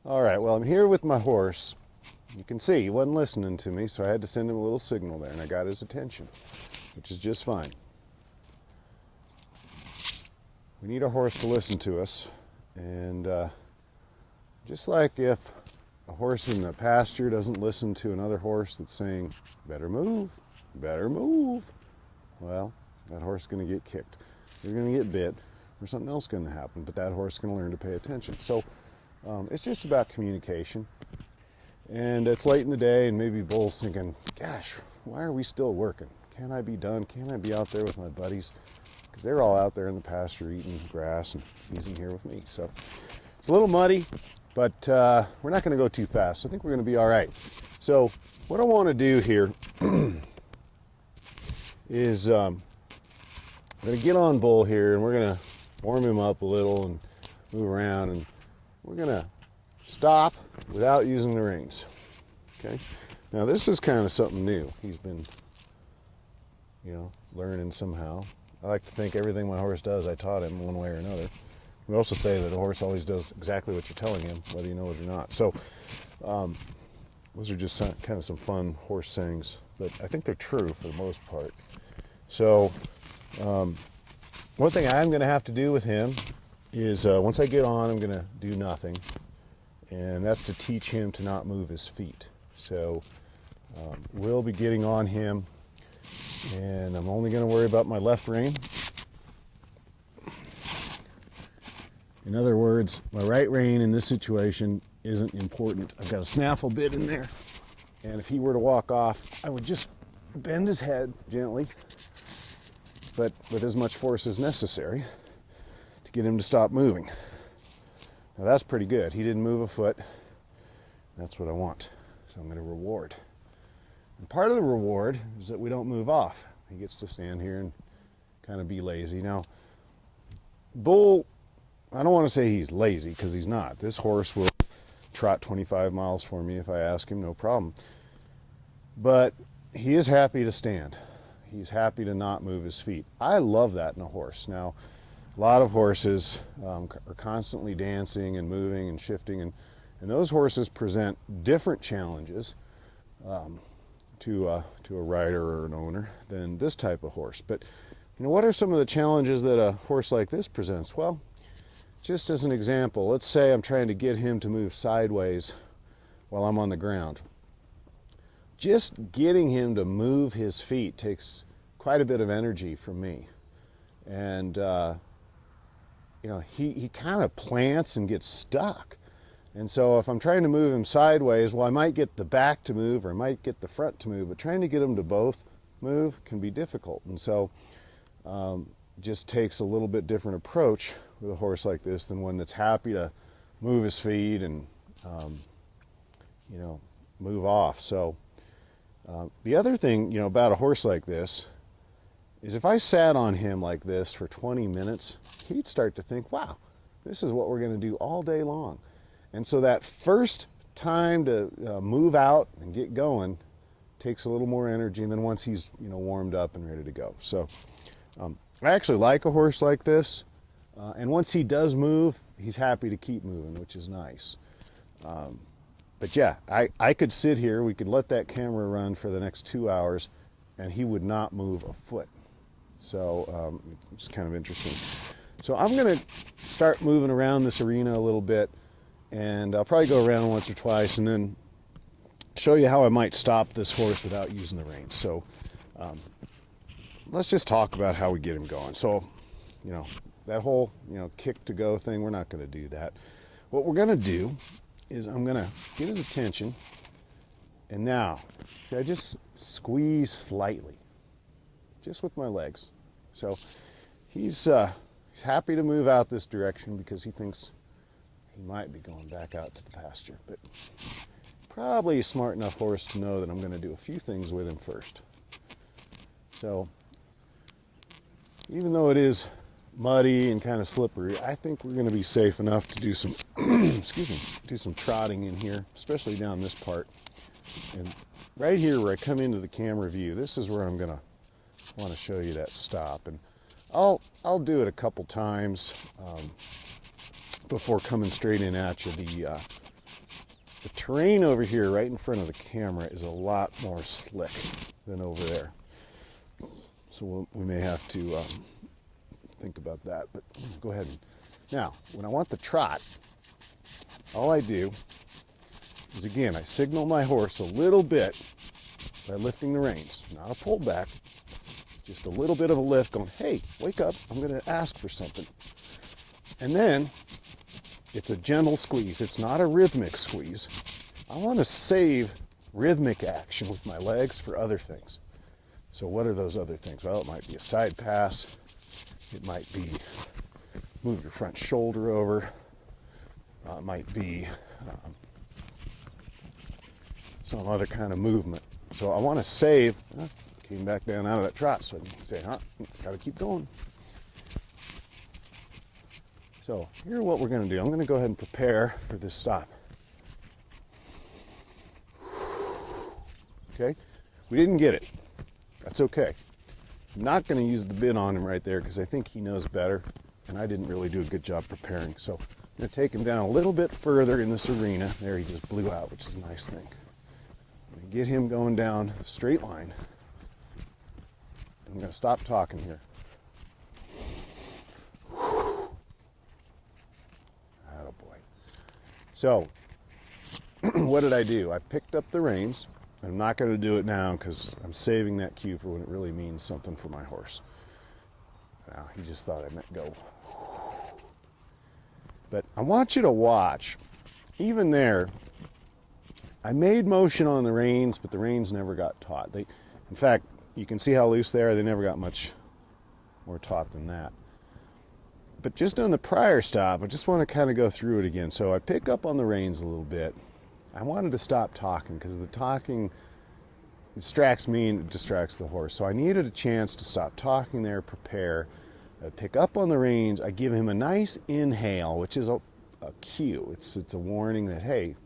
All right, well, I'm here with my horse. You can see he wasn't listening to me, so I had to send him a little signal there, and I got his attention, which is just fine. We need a horse to listen to us, and just like if a horse in the pasture doesn't listen to another horse that's saying, better move, well, that horse is going to get kicked. You're going to get bit, or something else going to happen, but that horse is going to learn to pay attention. So it's just about communication. And it's late in the day, and maybe Bull's thinking, gosh, why are we still working? Can't I be done? Can't I be out there with my buddies? Because they're all out there in the pasture eating grass, and he's in here with me. So it's a little muddy, but we're not going to go too fast. I think we're going to be all right. So what I want to do here is I'm going to get on Bull here, and we're going to warm him up a little and move around, and we're going to stop without using the reins. Okay. Now this is kind of something new. He's been, learning somehow. I like to think everything my horse does, I taught him one way or another. We also say that a horse always does exactly what you're telling him, whether you know it or not. So those are just kind of some fun horse sayings, but I think they're true for the most part. So one thing I'm going to have to do with him is once I get on, I'm going to do nothing. And that's to teach him to not move his feet. So we'll be getting on him, and I'm only going to worry about my left rein. In other words, my right rein in this situation isn't important. I've got a snaffle bit in there, and if he were to walk off, I would just bend his head gently, but with as much force as necessary to get him to stop moving. Now that's pretty good. He didn't move a foot. That's what I want. So I'm going to reward. And part of the reward is that we don't move off. He gets to stand here and kind of be lazy. Now, Bull, I don't want to say he's lazy, because he's not. This horse will trot 25 miles for me if I ask him, no problem. But he is happy to stand. He's happy to not move his feet. I love that in a horse. Now, a lot of horses are constantly dancing and moving and shifting, and those horses present different challenges to a rider or an owner than this type of horse. But what are some of the challenges that a horse like this presents? Well, just as an example, let's say I'm trying to get him to move sideways while I'm on the ground. Just getting him to move his feet takes quite a bit of energy from me. And he kind of plants and gets stuck. And so if I'm trying to move him sideways, well, I might get the back to move or I might get the front to move, but trying to get him to both move can be difficult. And so just takes a little bit different approach with a horse like this than one that's happy to move his feet and move off. So the other thing about a horse like this is if I sat on him like this for 20 minutes, he'd start to think, wow, this is what we're going to do all day long. And so that first time to move out and get going takes a little more energy than once he's warmed up and ready to go. So I actually like a horse like this. And once he does move, he's happy to keep moving, which is nice. But yeah, I could sit here, we could let that camera run for the next 2 hours, and he would not move a foot. So it's kind of interesting. So I'm going to start moving around this arena a little bit, and I'll probably go around once or twice and then show you how I might stop this horse without using the reins. So let's just talk about how we get him going. So, that whole, kick to go thing, we're not going to do that. What we're going to do is I'm going to get his attention, and now I just squeeze slightly, just with my legs. So he's happy to move out this direction because he thinks he might be going back out to the pasture, but probably a smart enough horse to know that I'm going to do a few things with him first. So even though it is muddy and kind of slippery, I think we're going to be safe enough to do some do some trotting in here, especially down this part. And right here where I come into the camera view, this is where I'm going to want to show you that stop. And I'll do it a couple times before coming straight in at you. the terrain over here right in front of the camera is a lot more slick than over there. So we may have to think about that, but go ahead. Now, when I want the trot, all I do is, again, I signal my horse a little bit by lifting the reins. Not a pullback, just a little bit of a lift going, hey, wake up, I'm going to ask for something. And then it's a gentle squeeze. It's not a rhythmic squeeze. I want to save rhythmic action with my legs for other things. So what are those other things? Well, it might be a side pass. It might be move your front shoulder over. It might be some other kind of movement. So I want to save, came back down out of that trot, so I can say, got to keep going. So here's what we're going to do. I'm going to go ahead and prepare for this stop. Okay, we didn't get it. That's okay. I'm not going to use the bit on him right there because I think he knows better, and I didn't really do a good job preparing. So I'm going to take him down a little bit further in this arena. There, he just blew out, which is a nice thing. I'm going to get him going down a straight line. I'm going to stop talking here. So, what did I do? I picked up the reins. I'm not going to do it now because I'm saving that cue for when it really means something for my horse. Now, he just thought I meant go. But I want you to watch. Even there, I made motion on the reins, but the reins never got taut. In fact, you can see how loose they are. They never got much more taut than that. But just on the prior stop, I just want to kind of go through it again. So I pick up on the reins a little bit. I wanted to stop talking because the talking distracts me and it distracts the horse. So I needed a chance to stop talking there, prepare. I pick up on the reins. I give him a nice inhale, which is a cue. It's a warning that, hey,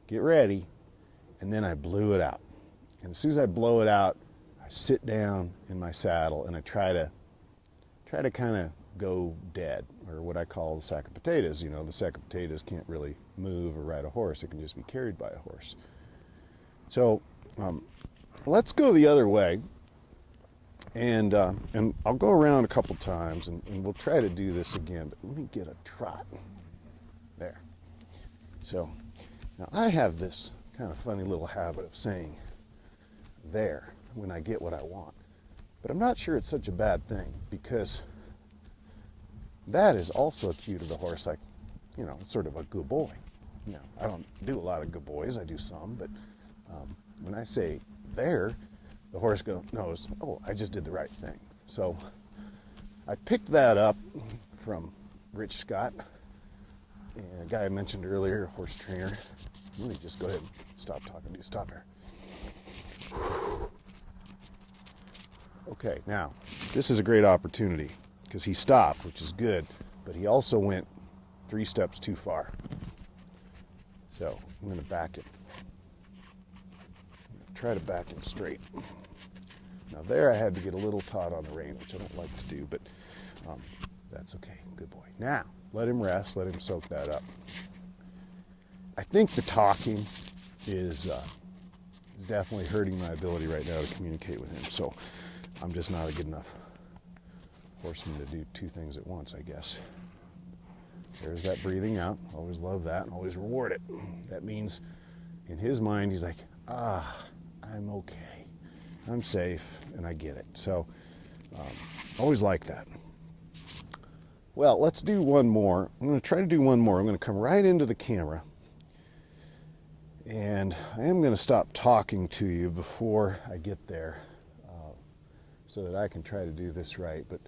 get ready. And then I blew it out. And as soon as I blow it out, I sit down in my saddle and I try to kind of go dead, or what I call the sack of potatoes. You know, the sack of potatoes can't really move or ride a horse. It can just be carried by a horse. So let's go the other way, and I'll go around a couple times, and we'll try to do this again, but let me get a trot. There. So now I have this kind of funny little habit of saying there when I get what I want, but I'm not sure it's such a bad thing, because that is also a cue to the horse, like, you know, it's sort of a good boy. You know, I don't do a lot of good boys, I do some, but when I say there, the horse knows, oh, I just did the right thing. So I picked that up from Rich Scott, a guy I mentioned earlier, a horse trainer. Let me just go ahead and stop talking to you. Stop here. Okay, now, this is a great opportunity, because he stopped, which is good, but he also went 3 steps too far. So I'm going to back him. Try to back him straight. Now there I had to get a little taut on the rein, which I don't like to do, but that's okay. Good boy. Now, let him rest, let him soak that up. I think the talking is definitely hurting my ability right now to communicate with him, so I'm just not a good enough horseman to do 2 things at once, I guess. There's that breathing out. Always love that and always reward it. That means in his mind, he's like, I'm okay. I'm safe and I get it. So always like that. Well, let's do one more. I'm going to try to do one more. I'm going to come right into the camera, and I am going to stop talking to you before I get there so that I can try to do this right. But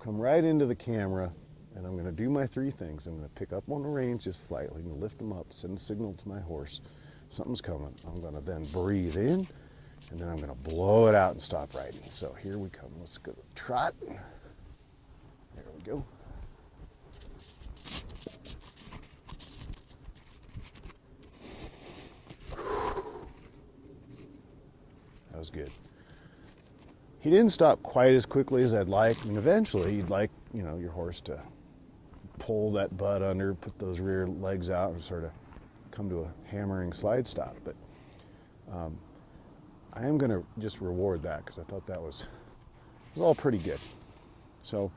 come right into the camera, and I'm going to do my 3 things. I'm going to pick up on the reins just slightly. I'm going to lift them up, send a signal to my horse. Something's coming. I'm going to then breathe in, and then I'm going to blow it out and stop riding. So here we come. Let's go trot. There we go. That was good. He didn't stop quite as quickly as I'd like, and eventually you'd like, you know, your horse to pull that butt under, put those rear legs out, and sort of come to a hammering slide stop. But I am going to just reward that because I thought that was all pretty good. So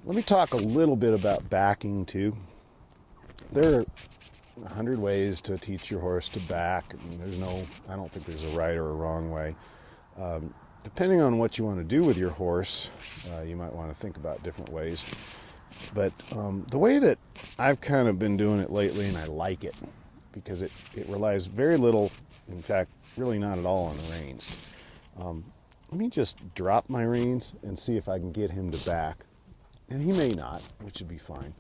let me talk a little bit about backing too. There are 100 ways to teach your horse to back. I don't think there's a right or a wrong way. Depending on what you want to do with your horse, you might want to think about different ways. But the way that I've kind of been doing it lately, and I like it, because it relies very little, in fact, really not at all on the reins. Let me just drop my reins and see if I can get him to back. And he may not, which would be fine.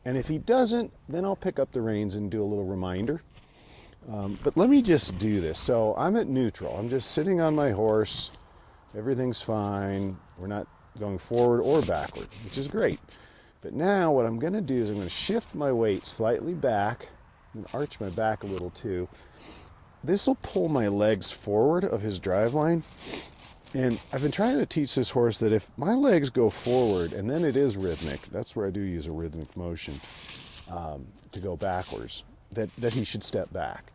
And if he doesn't, then I'll pick up the reins and do a little reminder. But let me just do this. So I'm at neutral. I'm just sitting on my horse. Everything's fine. We're not going forward or backward, which is great. But now what I'm going to do is I'm going to shift my weight slightly back and arch my back a little too. This will pull my legs forward of his drive line. And I've been trying to teach this horse that if my legs go forward, and then it is rhythmic, that's where I do use a rhythmic motion to go backwards, that he should step back.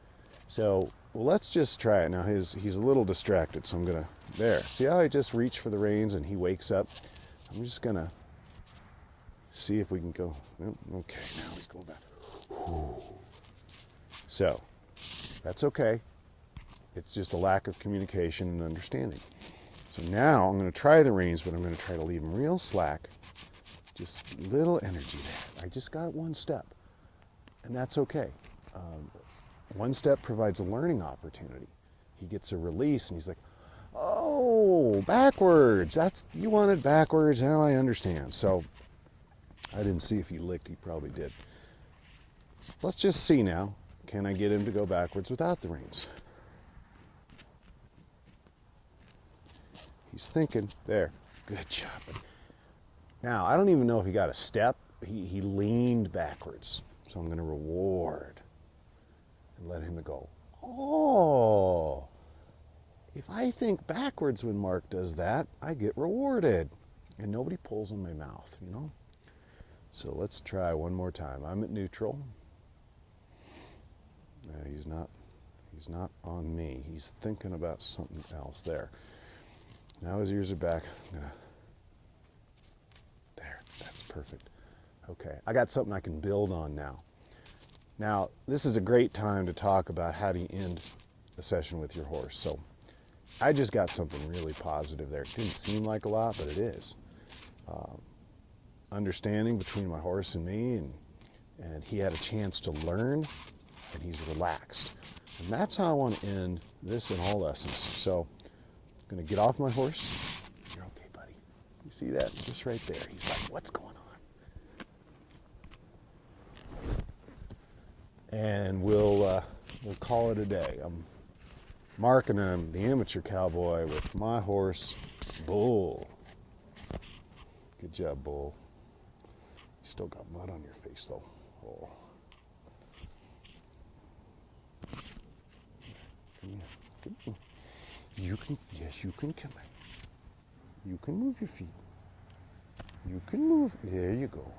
So let's just try it. Now he's a little distracted, so I'm going to, there. See how I just reach for the reins and he wakes up? I'm just going to see if we can go. Okay, now he's going back. So that's okay. It's just a lack of communication and understanding. So now I'm going to try the reins, but I'm going to try to leave them real slack. Just little energy there. I just got one step, and that's okay. One step provides a learning opportunity. He gets a release, and he's like, oh, backwards. You wanted backwards. Now I understand. So I didn't see if he licked. He probably did. Let's just see now. Can I get him to go backwards without the reins? He's thinking. There. Good job. Now, I don't even know if he got a step. He leaned backwards. So I'm going to reward and let him go. Oh, if I think backwards when Mark does that, I get rewarded. And nobody pulls in my mouth, you know? So let's try one more time. I'm at neutral. He's not on me. He's thinking about something else there. Now his ears are back. There, that's perfect. Okay, I got something I can build on now. Now, this is a great time to talk about how do you end a session with your horse. So I just got something really positive there. It didn't seem like a lot, but it is. Understanding between my horse and me, and he had a chance to learn, and he's relaxed. And that's how I want to end this in all lessons. So I'm going to get off my horse. You're okay, buddy. You see that? Just right there. He's like, what's going on? And we'll call it a day. I'm marking him, the amateur cowboy, with my horse, Bull. Good job, Bull. You still got mud on your face, though. Oh. You can, yes, you can come in. You can move your feet. You can move. There you go.